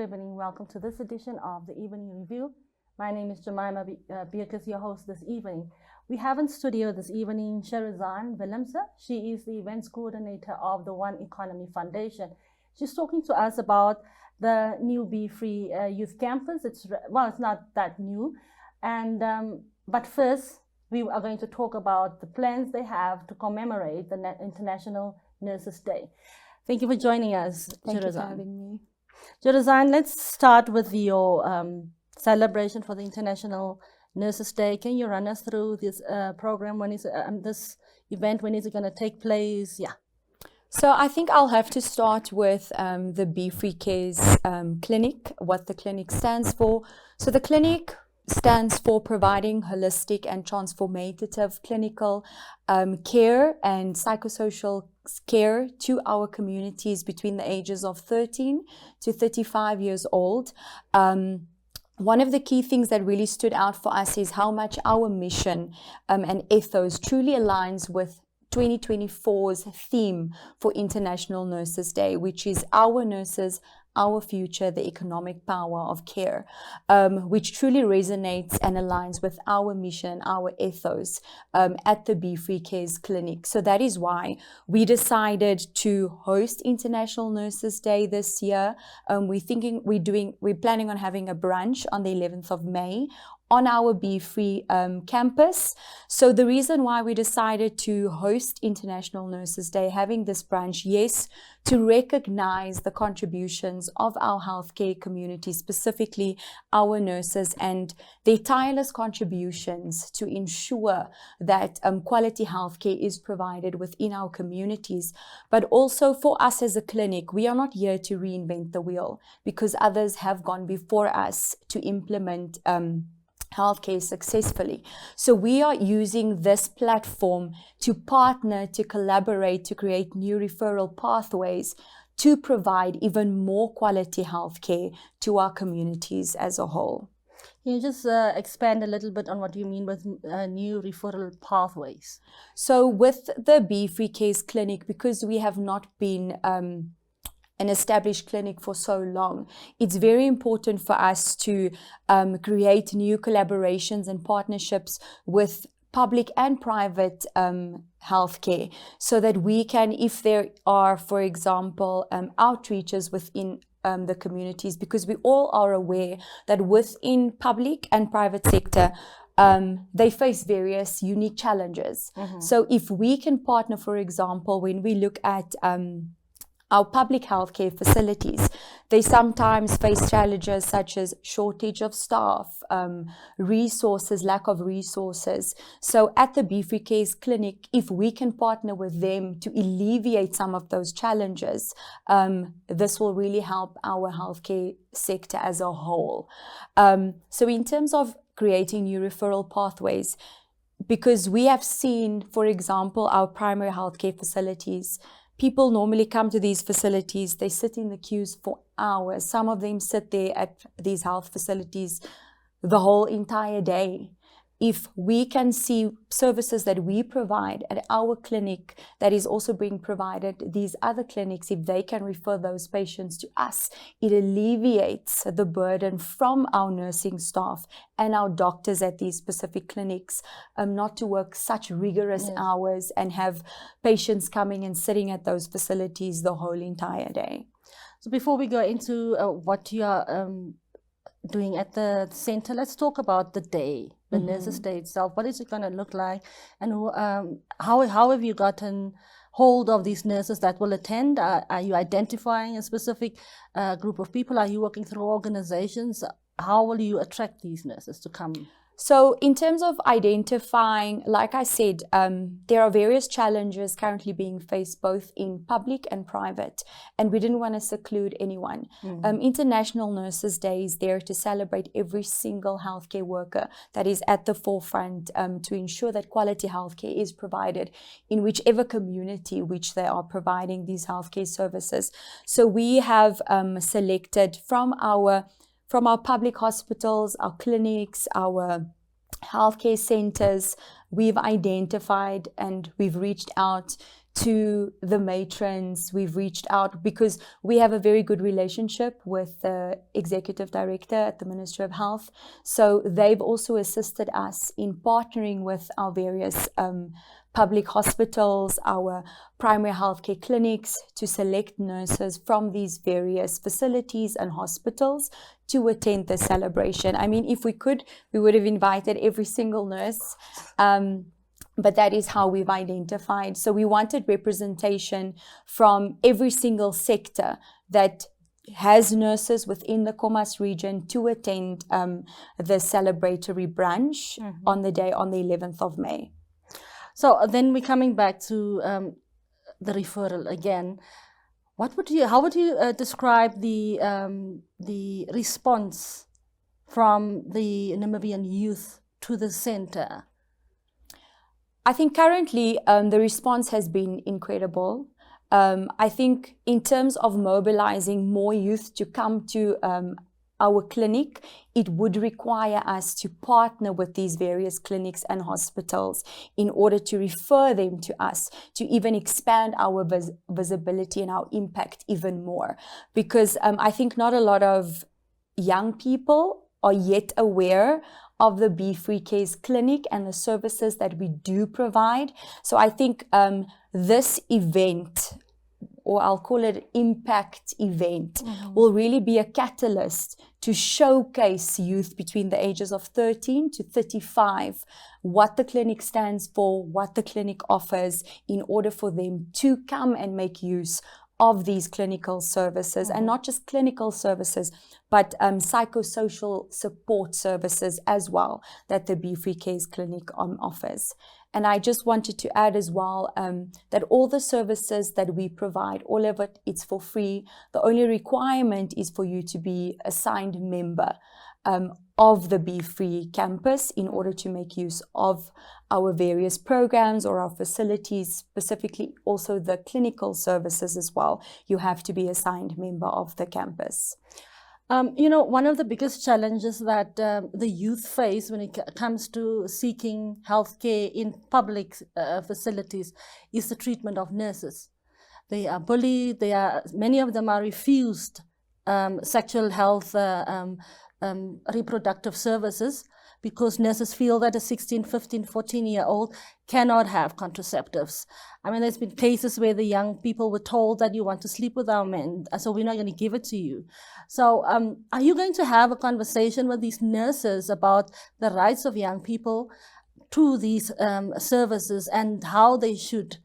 evening. Welcome to this edition of the Evening Review. My name is Jemima Beatrice, your host this evening. We have in studio this evening Cherizaan Willemse. She is the events coordinator of the One Economy Foundation. She's talking to us about the new Be Free Youth Campus. It's not that new, but first we are going to talk about the plans they have to commemorate the International Nurses Day. Thank you for joining us, Cherizaan. Thank you for having me. Cherizaan, let's start with your celebration for the International Nurses Day. Can you run us through this program? When is this event? When is it going to take place? Yeah. So I think I'll have to start with the Be Free Cares clinic, what the clinic stands for. So the clinic stands for providing holistic and transformative clinical care and psychosocial care to our communities between the ages of 13 to 35 years old. One of the key things that really stood out for us is how much our mission and ethos truly aligns with 2024's theme for International Nurses Day, which is our nurses, our future, the economic power of care, which truly resonates and aligns with our mission, our ethos at the Be Free Cares Clinic. So that is why we decided to host International Nurses Day this year. We're planning on having a brunch on the 11th of May on our Be Free campus. So the reason why we decided to host International Nurses Day, having this brunch, yes, to recognize the contributions of our healthcare community, specifically our nurses, and their tireless contributions to ensure that quality healthcare is provided within our communities. But also for us as a clinic, we are not here to reinvent the wheel, because others have gone before us to implement healthcare successfully. So we are using this platform to partner, to collaborate, to create new referral pathways to provide even more quality healthcare to our communities as a whole. Can you just expand a little bit on what you mean with new referral pathways? So with the Be Free Cares Clinic, because we have not been an established clinic for so long, it's very important for us to create new collaborations and partnerships with public and private healthcare, so that we can, if there are, for example, outreaches within the communities, because we all are aware that within public and private sector, they face various unique challenges. Mm-hmm. So if we can partner, for example, when we look at our public healthcare facilities, they sometimes face challenges such as shortage of staff, resources, lack of resources. So at the Be Free Cares Clinic, if we can partner with them to alleviate some of those challenges, this will really help our healthcare sector as a whole. So in terms of creating new referral pathways, because we have seen, for example, our primary healthcare facilities, people normally come to these facilities, they sit in the queues for hours. Some of them sit there at these health facilities the whole entire day. If we can see services that we provide at our clinic that is also being provided, these other clinics, if they can refer those patients to us, it alleviates the burden from our nursing staff and our doctors at these specific clinics, not to work such rigorous hours and have patients coming and sitting at those facilities the whole entire day. So before we go into what you are doing at the center, let's talk about the day, the Nurses Day itself. What is it going to look like, and how have you gotten hold of these nurses that will attend? Are you identifying a specific group of people? Are you working through organizations? How will you attract these nurses to come? So in terms of identifying, like I said, there are various challenges currently being faced both in public and private, and we didn't want to seclude anyone. International Nurses Day is there to celebrate every single healthcare worker that is at the forefront to ensure that quality healthcare is provided in whichever community which they are providing these healthcare services. So we have selected from our public hospitals, our clinics, our healthcare centers, we've identified and we've reached out to the matrons. We've reached out because we have a very good relationship with the executive director at the Ministry of Health. So they've also assisted us in partnering with our various public hospitals, our primary healthcare clinics, to select nurses from these various facilities and hospitals to attend the celebration. I mean, if we could, we would have invited every single nurse. But that is how we've identified. So we wanted representation from every single sector that has nurses within the Khomas region to attend the celebratory brunch on the 11th of May. So then we're coming back to the referral again. How would you describe the response from the Namibian youth to the center? I think currently the response has been incredible. I think in terms of mobilizing more youth to come to our clinic, it would require us to partner with these various clinics and hospitals in order to refer them to us, to even expand our visibility and our impact even more. Because I think not a lot of young people are yet aware of the Be Free Cares Clinic and the services that we do provide. So I think this event, or I'll call it impact event, will really be a catalyst to showcase youth between the ages of 13 to 35, what the clinic stands for, what the clinic offers, in order for them to come and make use of these clinical services, and not just clinical services, but psychosocial support services as well that the Be Free Cares Clinic offers. And I just wanted to add as well that all the services that we provide, all of it, it's for free. The only requirement is for you to be a signed member of the Be Free campus in order to make use of our various programs or our facilities, specifically also the clinical services as well. You have to be a signed member of the campus. One of the biggest challenges that the youth face when it comes to seeking healthcare in public facilities is the treatment of nurses. They are bullied. Many of them are refused sexual health reproductive services because nurses feel that a 16, 15, 14-year-old cannot have contraceptives. I mean, there's been cases where the young people were told that you want to sleep with our men, so we're not going to give it to you. So are you going to have a conversation with these nurses about the rights of young people to these services and how they should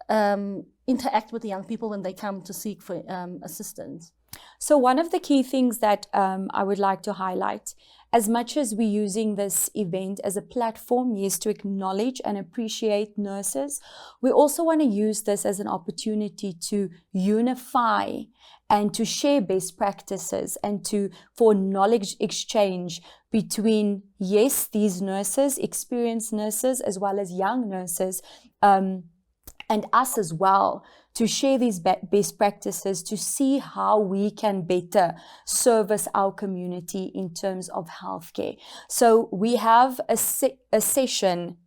interact with the young people when they come to seek for assistance? So one of the key things that I would like to highlight, as much as we're using this event as a platform, yes, to acknowledge and appreciate nurses, we also want to use this as an opportunity to unify and to share best practices and for knowledge exchange between, yes, these nurses, experienced nurses, as well as young nurses, and us as well, to share these best practices, to see how we can better service our community in terms of healthcare. So we have a session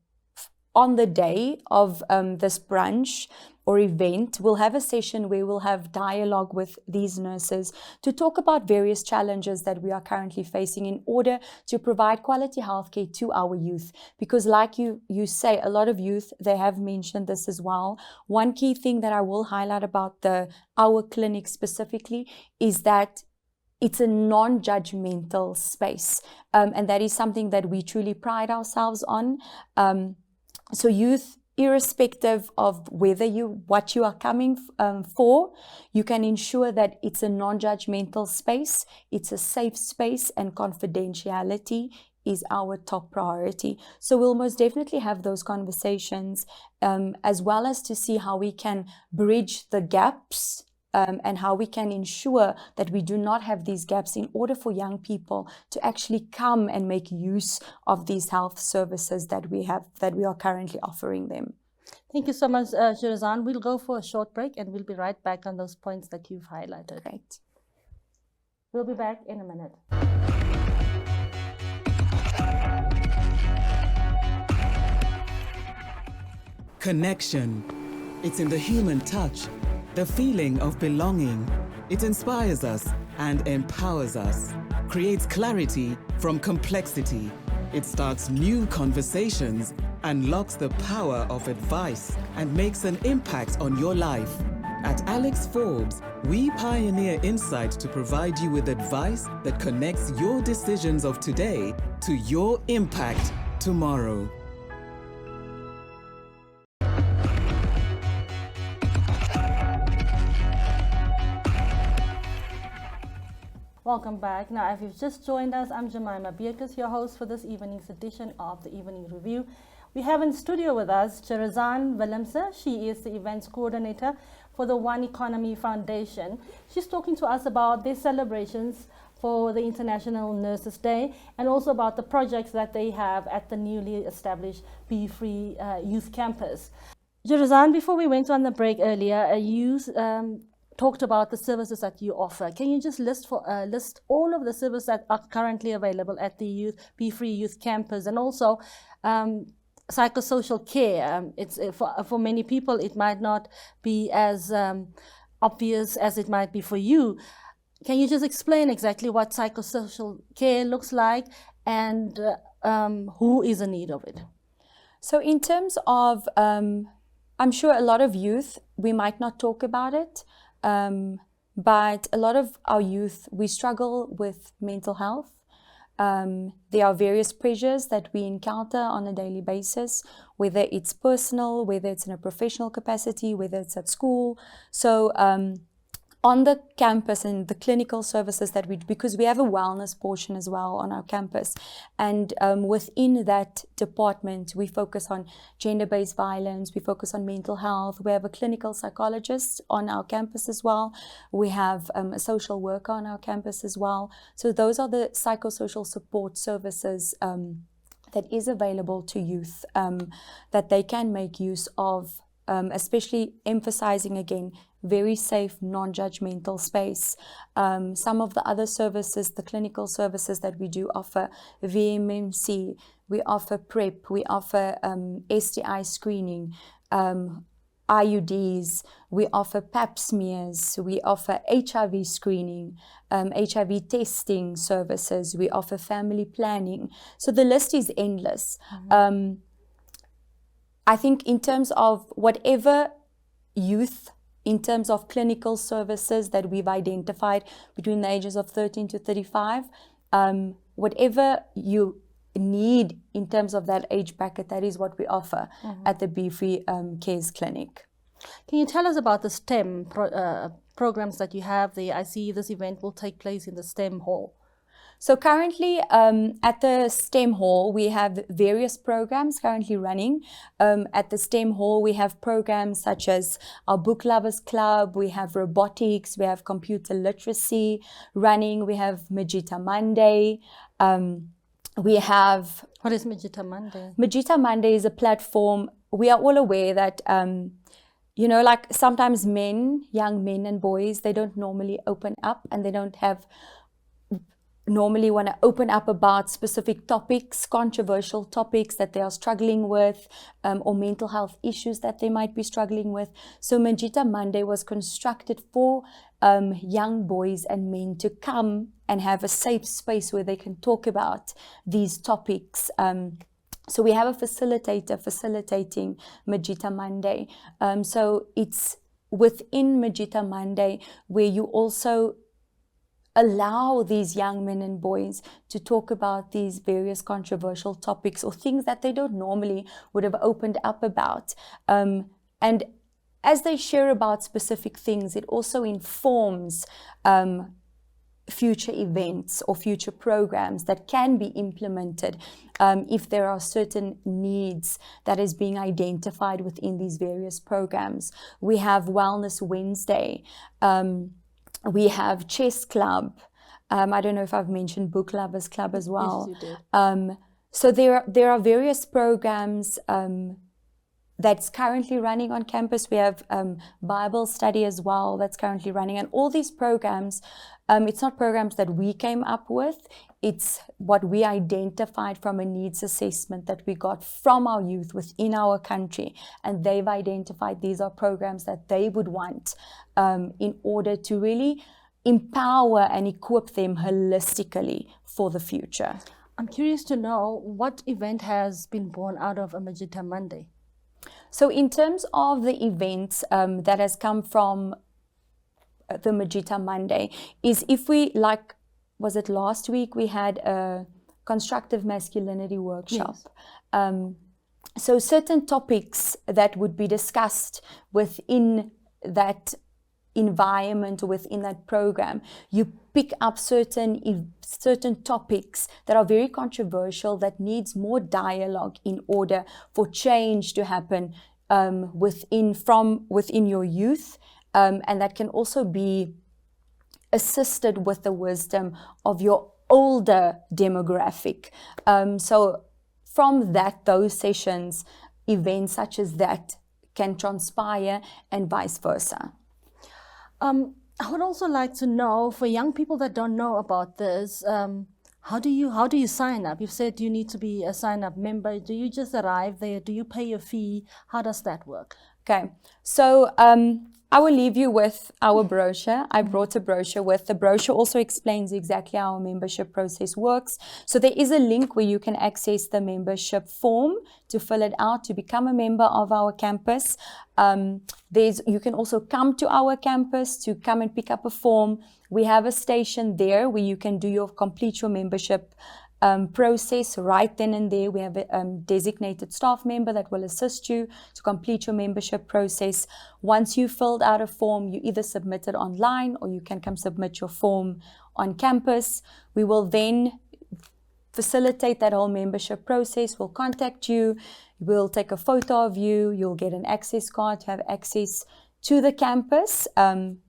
on the day of this brunch or event. We'll have a session where we'll have dialogue with these nurses to talk about various challenges that we are currently facing in order to provide quality healthcare to our youth. Because like you say, a lot of youth, they have mentioned this as well. One key thing that I will highlight about our clinic specifically is that it's a non-judgmental space. And that is something that we truly pride ourselves on. So youth, irrespective of what you are coming for, you can ensure that it's a non-judgmental space, it's a safe space, and confidentiality is our top priority. So we'll most definitely have those conversations, as well as to see how we can bridge the gaps and how we can ensure that we do not have these gaps in order for young people to actually come and make use of these health services that we are currently offering them. Thank you so much, Cherizaan. We'll go for a short break and we'll be right back on those points that you've highlighted. Great. We'll be back in a minute. Connection It's in the human touch, the feeling of belonging. It inspires us and empowers us, creates clarity from complexity. It starts new conversations, unlocks the power of advice, and makes an impact on your life. At Alex Forbes, we pioneer insight to provide you with advice that connects your decisions of today to your impact tomorrow. Welcome back. Now, if you've just joined us, I'm Jemima Beatrice, your host for this evening's edition of the Evening Review. We have in studio with us Cherizaan Willemse. She is the events coordinator for the One Economy Foundation. She's talking to us about their celebrations for the International Nurses Day and also about the projects that they have at the newly established Be Free Youth Campus. Cherizaan, before we went on the break earlier, you talked about the services that you offer. Can you just list all of the services that are currently available at the Be Free Youth Campus, and also psychosocial care? It's for many people it might not be as obvious as it might be for you. Can you just explain exactly what psychosocial care looks like and who is in need of it? So in terms of, I'm sure a lot of youth, we might not talk about it, but a lot of our youth, we struggle with mental health. There are various pressures that we encounter on a daily basis, whether it's personal, whether it's in a professional capacity, whether it's at school. So on the campus and the clinical services that because we have a wellness portion as well on our campus, and within that department we focus on gender-based violence, we focus on mental health, we have a clinical psychologist on our campus as well, we have a social worker on our campus as well. So those are the psychosocial support services that is available to youth that they can make use of, especially emphasizing again very safe, non-judgmental space. Some of the other services, the clinical services that we do offer, VMMC, we offer PrEP, we offer STI screening, IUDs, we offer pap smears, we offer HIV screening, HIV testing services, we offer family planning. So the list is endless. Mm-hmm. I think in terms of whatever youth, in terms of clinical services that we've identified between the ages of 13 to 35, whatever you need in terms of that age bracket, that is what we offer at the Be Free Cares Clinic. Can you tell us about the STEM programs that you have there? I see this event will take place in the STEM hall. So currently at the STEM Hall, we have various programs currently running. At the STEM Hall, we have programs such as our Book Lovers Club, we have robotics, we have computer literacy running, we have Majita Monday. We have... What is Majita Monday? Majita Monday is a platform. We are all aware that, you know, like sometimes young men and boys, they don't normally open up and they don't have... normally want to open up about specific topics, controversial topics that they are struggling with, or mental health issues that they might be struggling with. So Majita Monday was constructed for young boys and men to come and have a safe space where they can talk about these topics. So we have a facilitator facilitating Majita Monday. So it's within Majita Monday where you also allow these young men and boys to talk about these various controversial topics or things that they don't normally would have opened up about. And as they share about specific things, it also informs future events or future programs that can be implemented if there are certain needs that is being identified within these various programs. We have Wellness Wednesday. We have Chess Club. I don't know if I've mentioned Book Lovers Club as well. Yes, you did. So there are various programs that's currently running on campus. We have Bible study as well that's currently running. And all these programs, it's not programs that we came up with. It's what we identified from a needs assessment that we got from our youth within our country. And they've identified these are programs that they would want in order to really empower and equip them holistically for the future. I'm curious to know what event has been born out of Amajita Monday. So in terms of the events that has come from the Majita Monday is if we, like, was it last week, we had a constructive masculinity workshop. Yes. So certain topics that would be discussed within that environment or within that program, you pick up certain topics that are very controversial that needs more dialogue in order for change to happen within your youth, and that can also be assisted with the wisdom of your older demographic. So from those sessions, events such as that can transpire and vice versa. I would also like to know, for young people that don't know about this, how do you sign up? You've said you need to be a sign-up member. Do you just arrive there? Do you pay a fee? How does that work? Okay, so I will leave you with our brochure. I brought a brochure with. The brochure also explains exactly how our membership process works. So there is a link where you can access the membership form to fill it out to become a member of our campus. You can also come to our campus to come and pick up a form. We have a station there where you can complete your membership process right then and there. We have a designated staff member that will assist you to complete your membership process. Once you've filled out a form, you either submit it online or you can come submit your form on campus. We will then facilitate that whole membership process. We'll contact you. We'll take a photo of you. You'll get an access card to have access to the campus.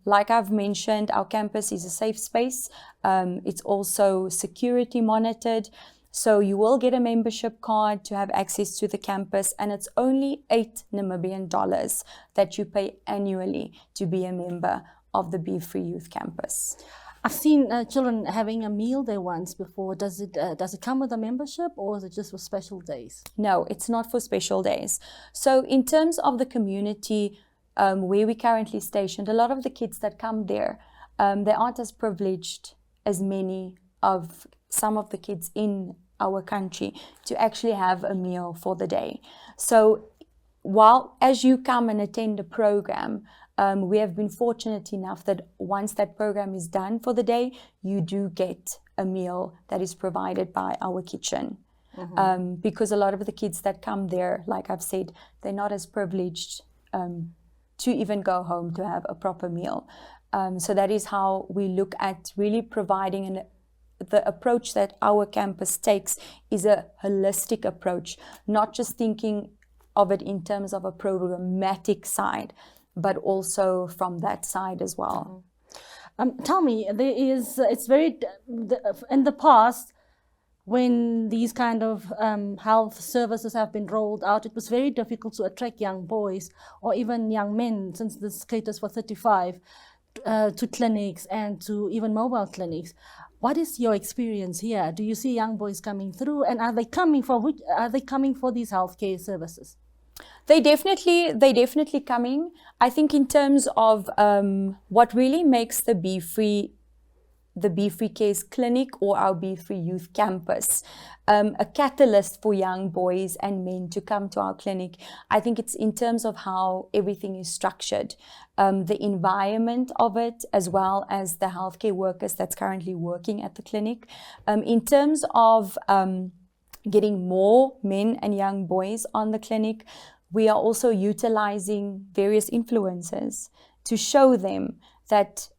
Like I've mentioned, our campus is a safe space. It's also security monitored. So you will get a membership card to have access to the campus, and it's only $8 that you pay annually to be a member of the Be Free Youth Campus. I've seen children having a meal there once before. Does it come with a membership, or is it just for special days? No, it's not for special days. So in terms of the community where we currently stationed, a lot of the kids that come there, they aren't as privileged as many of some of the kids in our country to actually have a meal for the day. So as you come and attend a program, we have been fortunate enough that once that program is done for the day, you do get a meal that is provided by our kitchen. Mm-hmm. Because a lot of the kids that come there, like I've said, they're not as privileged to even go home to have a proper meal. So that is how we look at really providing the approach that our campus takes is a holistic approach, not just thinking of it in terms of a programmatic side, but also from that side as well. Tell me, it's very, in the past, when these kind of health services have been rolled out, it was very difficult to attract young boys or even young men, since this caters for 35, to clinics and to even mobile clinics. What is your experience here? Do you see young boys coming through, and are they coming for these healthcare services? They definitely coming. I think in terms of what really makes the Be Free Cares Clinic or our Be Free Youth Campus a catalyst for young boys and men to come to our clinic, I think it's in terms of how everything is structured, the environment of it, as well as the healthcare workers that's currently working at the clinic. In terms of getting more men and young boys on the clinic, we are also utilizing various influencers to show them that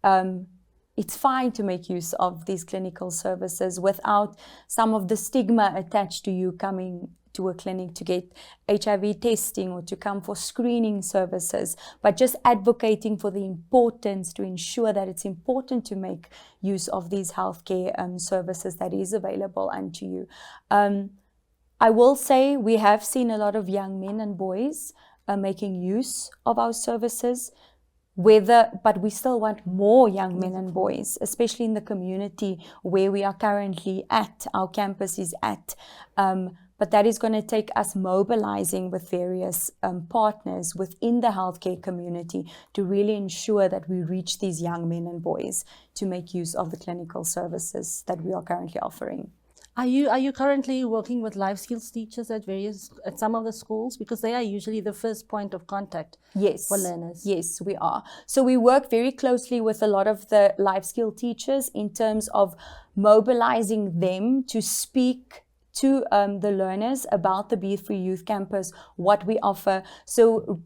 it's fine to make use of these clinical services without some of the stigma attached to you coming to a clinic to get HIV testing or to come for screening services, but just advocating for the importance to ensure that it's important to make use of these healthcare services that is available unto you. I will say we have seen a lot of young men and boys making use of our services. But we still want more young men and boys, especially in the community where we are currently at, our campus is at. But that is going to take us mobilizing with various partners within the healthcare community to really ensure that we reach these young men and boys to make use of the clinical services that we are currently offering. Are you currently working with life skills teachers at some of the schools, because they are usually the first point of contact for learners? Yes, we are. So we work very closely with a lot of the life skill teachers in terms of mobilizing them to speak to the learners about the Be Free Youth Campus, what we offer. So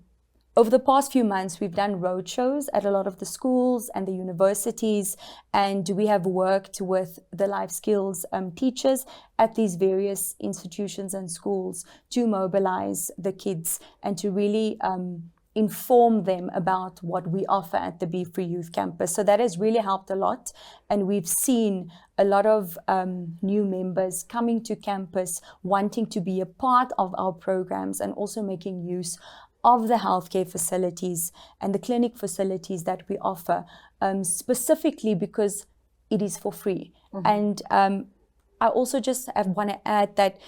over the past few months, we've done roadshows at a lot of the schools and the universities, and we have worked with the life skills teachers at these various institutions and schools to mobilize the kids and to really inform them about what we offer at the Be Free Youth Campus. So that has really helped a lot, and we've seen a lot of new members coming to campus wanting to be a part of our programs and also making use of the healthcare facilities and the clinic facilities that we offer, specifically because it is for free. And I also just want to add that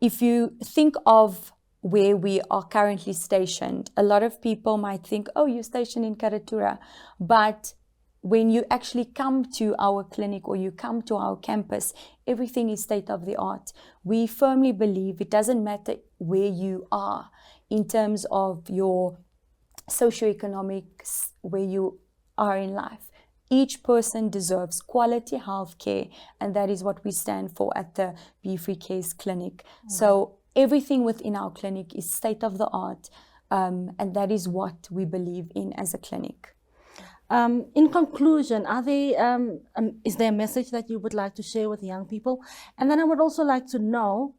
if you think of where we are currently stationed, a lot of people might think, oh, you're stationed in Karatura. But when you actually come to our clinic or you come to our campus, everything is state of the art. We firmly believe it doesn't matter where you are in terms of your socioeconomics, where you are in life. Each person deserves quality health care, and that is what we stand for at the Be Free Cares Clinic. So everything within our clinic is state of the art, and that is what we believe in as a clinic. In conclusion, is there a message that you would like to share with young people? And then I would also like to know,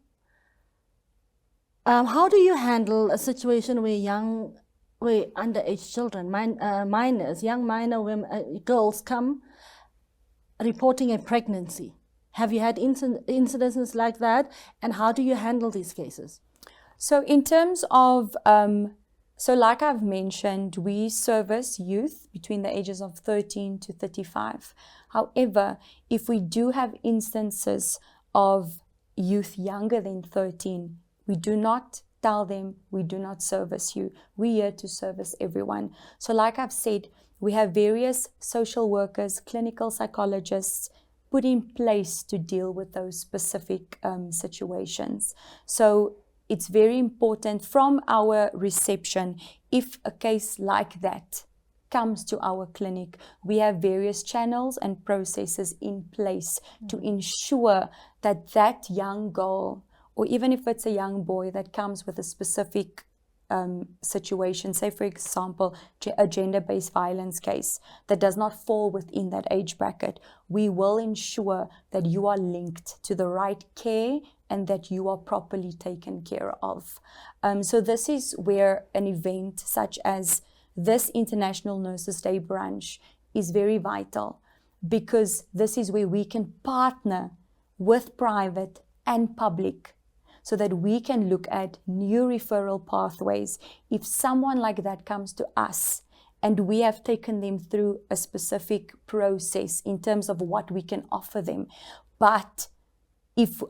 how do you handle a situation where underage children, minors, young minor women, girls come reporting a pregnancy? Have you had incidences like that? And how do you handle these cases? So in terms of, so like I've mentioned, we service youth between the ages of 13 to 35. However, if we do have instances of youth younger than 13, we do not tell them, we do not service you. We're here to service everyone. So like I've said, we have various social workers, clinical psychologists put in place to deal with those specific situations. So it's very important from our reception, if a case like that comes to our clinic, we have various channels and processes in place to ensure that that young girl, or even if it's a young boy that comes with a specific situation, say for example, a gender-based violence case that does not fall within that age bracket, we will ensure that you are linked to the right care and that you are properly taken care of. So this is where an event such as this International Nurses Day brunch is very vital, because this is where we can partner with private and public so that we can look at new referral pathways. If someone like that comes to us and we have taken them through a specific process in terms of what we can offer them, but if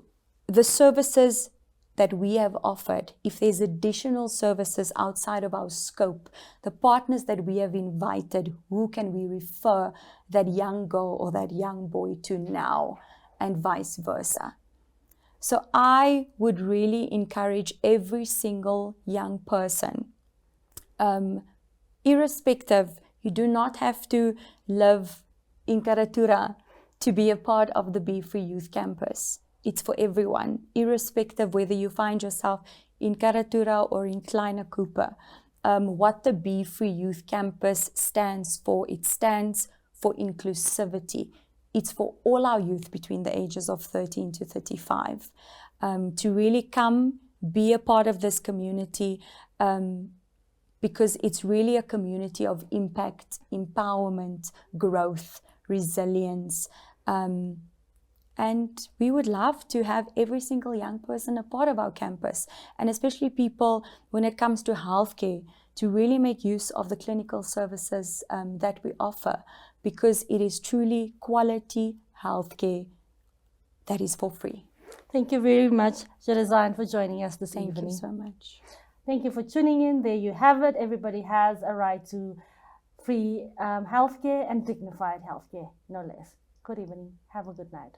the services that we have offered, if there's additional services outside of our scope, the partners that we have invited, who can we refer that young girl or that young boy to now, and vice versa. So I would really encourage every single young person, irrespective, you do not have to live in Karatura to be a part of the Be Free Youth Campus. It's for everyone, irrespective whether you find yourself in Karatura or in Kleine Cooper. What the Be Free Youth Campus stands for, it stands for inclusivity. It's for all our youth between the ages of 13 to 35 to really come, be a part of this community, because it's really a community of impact, empowerment, growth, resilience, and And we would love to have every single young person a part of our campus, and especially people when it comes to healthcare, to really make use of the clinical services that we offer, because it is truly quality healthcare that is for free. Thank you very much, Cherizaan, for joining us this Thank evening. you so much. Thank you for tuning in. There you have it. Everybody has a right to free healthcare and dignified healthcare, no less. Good evening. Have a good night.